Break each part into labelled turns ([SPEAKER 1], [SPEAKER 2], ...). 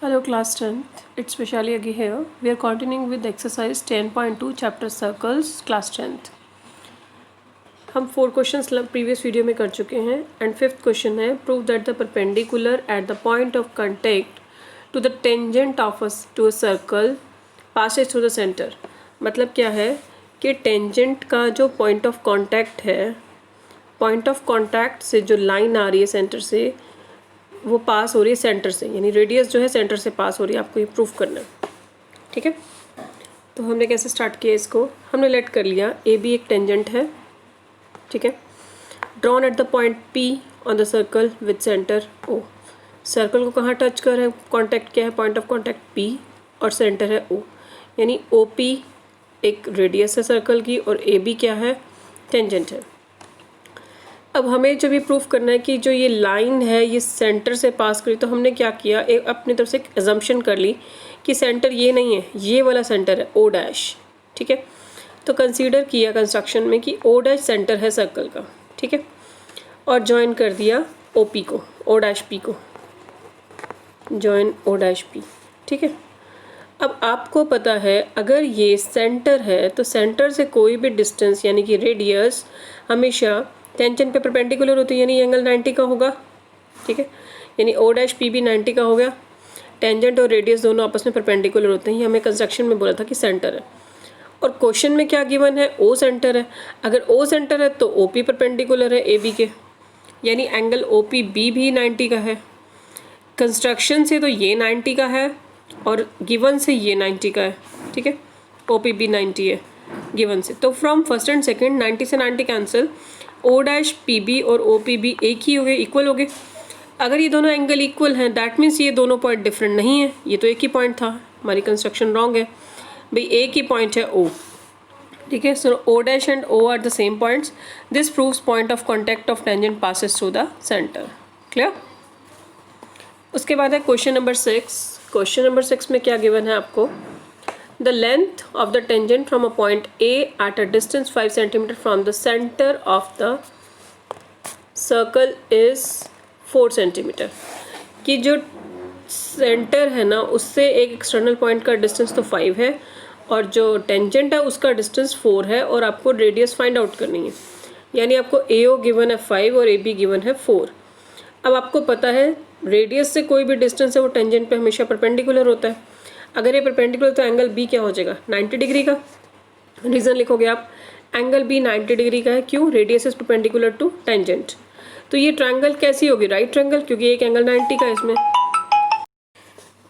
[SPEAKER 1] Hello class 10th, it's Vishali Agi here. We are continuing with exercise 10.2 chapter circles class 10th. हम 4 questions previous video में कर चुके हैं and 5th question है prove that the perpendicular at the point of contact to the tangent of to a circle passes through the centre. मतलब क्या है कि टेंजेंट का जो पॉइंट ऑफ कांटेक्ट है, पॉइंट ऑफ कांटेक्ट से जो लाइन आ रही है सेंटर से, वो पास हो रही है सेंटर से, यानी रेडियस जो है सेंटर से पास हो रही है। आपको ये प्रूफ करना है, ठीक है। तो हमने कैसे स्टार्ट किया इसको, हमने लेट कर लिया ए बी एक टेंजेंट है, ठीक है। Drawn at the point P on the circle with centre O. Circle को कहाँ टच कर है, कॉन्टैक्ट क्या है, पॉइंट ऑफ कॉन्टैक्ट पी और सेंटर है ओ, यानी ओ पी एक रेडियस है सर्कल की और ए बी क्या है, टेंजेंट है। अब हमें जब ये प्रूफ करना है कि जो ये लाइन है ये सेंटर से पास करी, तो हमने क्या किया, एक अपनी तरफ से एक एजम्पशन कर ली कि सेंटर ये नहीं है, ये वाला सेंटर है ओ डैश, ठीक है। तो कंसीडर किया कंस्ट्रक्शन में कि ओ डैश सेंटर है सर्कल का, ठीक है, और ज्वाइन कर दिया ओ पी को, ओ डैश पी को, ज्वाइन ओ डैश पी, ठीक है। अब आपको पता है अगर ये सेंटर है तो सेंटर से कोई भी डिस्टेंस यानी कि रेडियस हमेशा टेंजेंट पे परपेंडिकुलर होती है, यानी एंगल 90 का होगा, ठीक है। यानी ओ डैश पी भी 90 का हो गया। टेंजेंट और रेडियस दोनों आपस में परपेंडिकुलर होते हैं, ये हमें कंस्ट्रक्शन में बोला था कि सेंटर है। और क्वेश्चन में क्या गिवन है, ओ सेंटर है। अगर ओ सेंटर है तो ओ पी परपेंडिकुलर है ए बी के, यानी एंगल ओ पी बी भी 90 का है। कंस्ट्रक्शन से तो ये 90 का है और गिवन से ये 90 का है, ठीक है। ओ पी बी 90 है गिवन से, तो फ्रॉम फर्स्ट एंड सेकेंड 90 से 90 cancel, O dash P B और ओ पी बी एक ही हो गए, इक्वल हो गए। अगर ये दोनों एंगल इक्वल हैं दैट मीन्स ये दोनों पॉइंट डिफरेंट नहीं है, ये तो एक ही पॉइंट था, हमारी कंस्ट्रक्शन रॉन्ग है भाई, एक ही पॉइंट है ओ, ठीक है। So O dash and O are the same points, this proves point of contact of tangent passes through the centre. Clear. उसके बाद है क्वेश्चन नंबर 6। क्वेश्चन नंबर 6 में क्या गिवन है आपको, the length of the tangent from a point A at a distance 5 cm from the center of the circle is 4 cm। कि जो centre है ना उससे एक एक्सटर्नल पॉइंट का डिस्टेंस तो 5 है और जो टेंजेंट है उसका डिस्टेंस 4 है और आपको रेडियस फाइंड आउट करनी है, यानी आपको ए ओ गिवन है 5 और ए बी गिवन है 4। अब आपको पता है रेडियस से कोई भी डिस्टेंस है वो टेंजेंट पे हमेशा परपेंडिकुलर होता है। अगर ये परपेंडिकुलर तो एंगल बी क्या हो जाएगा, 90 डिग्री का। रीज़न लिखोगे आप, एंगल बी 90 डिग्री का है, क्यों, radius is perpendicular to tangent. तो ये ट्रायंगल कैसी होगी, राइट ट्रायंगल, क्योंकि एक एंगल 90 का है इसमें।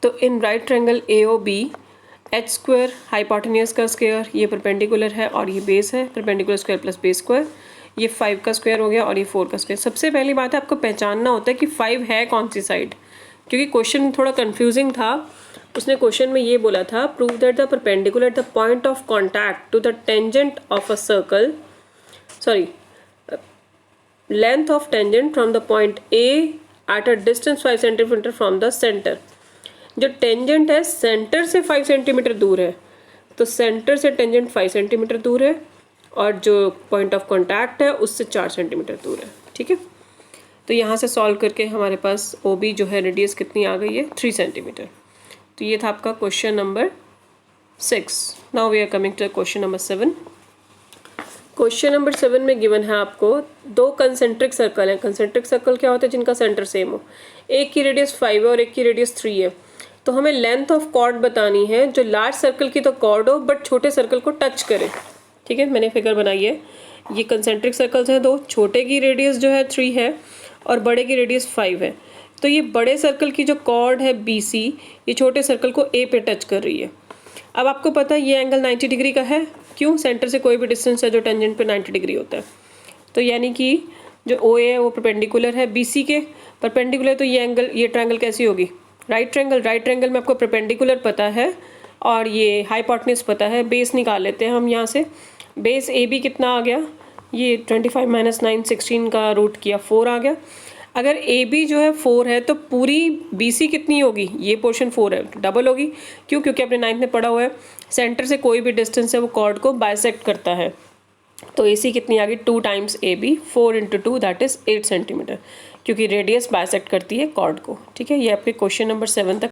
[SPEAKER 1] तो in right triangle A O B H square hypotenuse का स्क्वायर, ये परपेंडिकुलर है और ये बेस है, perpendicular square plus base square, ये 5 का स्क्वायर हो गया और ये 4 का स्क्वायर। सबसे पहली बात है आपको पहचानना होता है कि 5 है कौन सी साइड, क्योंकि क्वेश्चन थोड़ा कंफ्यूजिंग था। उसने क्वेश्चन में ये बोला था prove that the perpendicular at the point of contact to the tangent of a circle, sorry, length of tangent from the point A at a distance 5 centimetre from the centre. जो tangent है centre से 5 centimetre दूर है, तो centre से tangent 5 centimetre दूर है और जो पॉइंट ऑफ कॉन्टैक्ट है उससे 4 सेंटीमीटर दूर है, ठीक है। तो यहाँ से सॉल्व करके हमारे पास ओ बी जो है रेडियस कितनी आ गई है, 3 सेंटीमीटर। तो ये था आपका question number 6। Now we are coming to question number 7। Question number 7 में गिवन है आपको दो कंसेंट्रिक सर्कल हैं। कंसेंट्रिक सर्कल क्या होता है, जिनका सेंटर सेम हो, एक की रेडियस 5 है और एक की रेडियस 3 है। तो हमें लेंथ ऑफ कॉर्ड बतानी है जो लार्ज सर्कल की तो कॉर्ड हो बट छोटे सर्कल को टच करे, ठीक है। मैंने फिगर बनाई है, ये कंसेंट्रिक सर्कल्स हैं दो, छोटे की रेडियस जो है 3 है और बड़े की रेडियस 5 है। तो ये बड़े सर्कल की जो कॉर्ड है बी सी, ये छोटे सर्कल को ए पे टच कर रही है। अब आपको पता है ये एंगल 90 डिग्री का है, क्यों, सेंटर से कोई भी डिस्टेंस है जो टेंजेंट पे 90 डिग्री होता है। तो यानी कि जो ओ ए है वो परपेंडिकुलर है बी सी के, परपेंडिकुलर, तो ये एंगल, ये ट्रायंगल कैसी होगी, राइट ट्रायंगल। राइट ट्रायंगल में आपको परपेंडिकुलर पता है और ये हाइपोटेन्यूज पता है। बेस निकाल लेते हैं हम यहाँ से, बेस ए बी कितना आ गया, ये 25 - 9 16 का रूट किया 4 आ गया। अगर ए बी जो है 4 है तो पूरी बी सी कितनी होगी, ये पोर्शन 4 है, डबल होगी, क्यों, क्योंकि अपने 9th में पढ़ा हुआ है सेंटर से कोई भी डिस्टेंस है वो कॉर्ड को बाइसेक्ट करता है। तो ए सी कितनी आ गई, 2 times A B, 4 × 2 that is 8 centimetre, क्योंकि रेडियस बाइसेक्ट करती है कॉर्ड को, ठीक है। ये आपके क्वेश्चन नंबर 7 तक